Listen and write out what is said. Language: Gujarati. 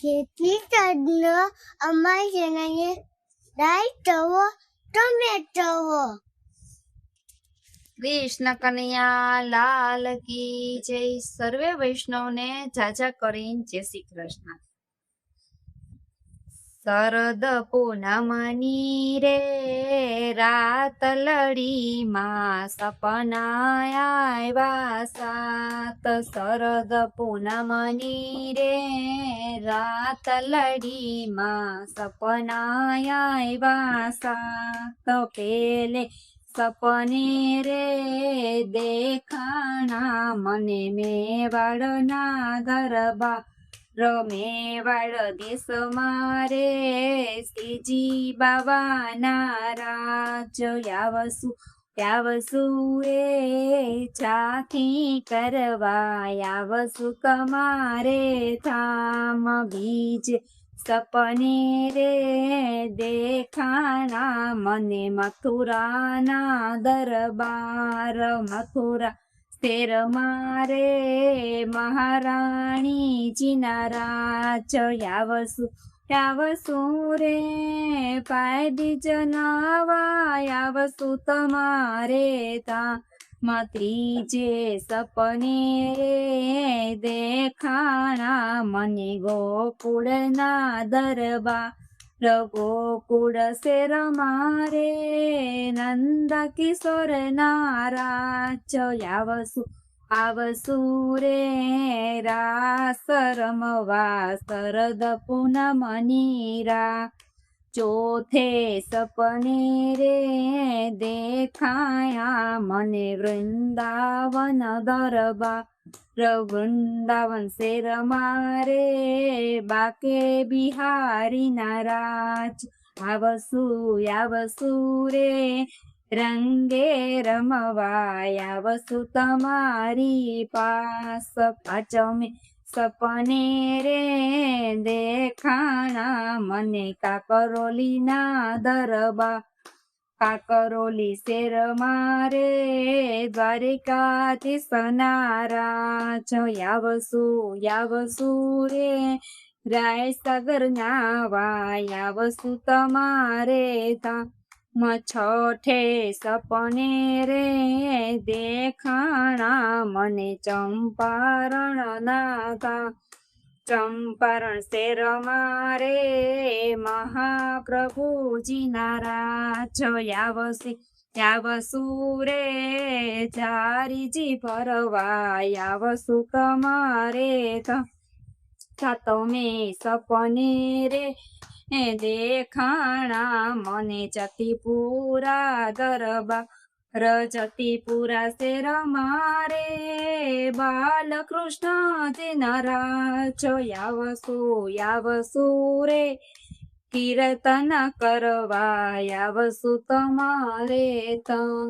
કેટલી તડલો અમારી ચેનલને લાઈક કરો કમેન્ટ કરો। કૃષ્ણ કનૈયા લાલ કી જય। સર્વે વૈષ્ણવને જાજા કરીને જય શ્રી કૃષ્ણ। શરદ પૂનમની રે રાત લડી માં સપના આવ્યા સાત। શરદ પૂનમની રે રાત લડી માં સપના આવ્યા સાત। પેલે સપને રે દેખાણા મને મેવાડના ગરબા મેવાડ દેશ મારે શ્રીજી બાવાના રાજ। આવસુ એ ચાથી કરવા આવસુ તમારે ધામ। બીજ સપને રે દેખાણા મને મથુરાના દરબાર। મથુરા શેર મારે મહારાણીજીના રાજ। આવસુ રે પાય બીજ નવા આવસુ તમારે ધામ। ત્રીજે સપને રે દેખાણા મને ગોકુળના દરબાર। ગોકુળ શેર મારે નંદ કિશોર ના રાજ। આવસુ રે રાસ રમવા શરદ પૂનમની રાત। ચોથે સપને રે દેખાયા મને વૃંદાવન દરબાર। વૃંદાવન શેર મારે બાકે બિહારીના રાજ। આવસુ રે રંગે રમવા આવસુ તમારી પાસ। પાંચમે સપને રે દેખાણા મને કાકરોલીના દરબાર। કાકરોલી શેર મારે દ્વારિકાધીશના રાજ। આવસુ રે રાયસાગર નાવા આવસુ તમારે ધામ। છઠે સપને રે દેખાણા મને ચંપારણ ના ધામ। ચંપારણ શેર મારે મહાપ્રભુજીના રાજ। આવસુ રે ચારીજી ફરવા આવસુ તમારે ધામ। સાતમે સપને રે દેખાણા મને જતીપુરા દરબાર। જતીપુરા શેર મારે બાલકૃષ્ણજીના રાજ। આવસુ રે કીર્તન કરવા આવસુ તમારે ધામ।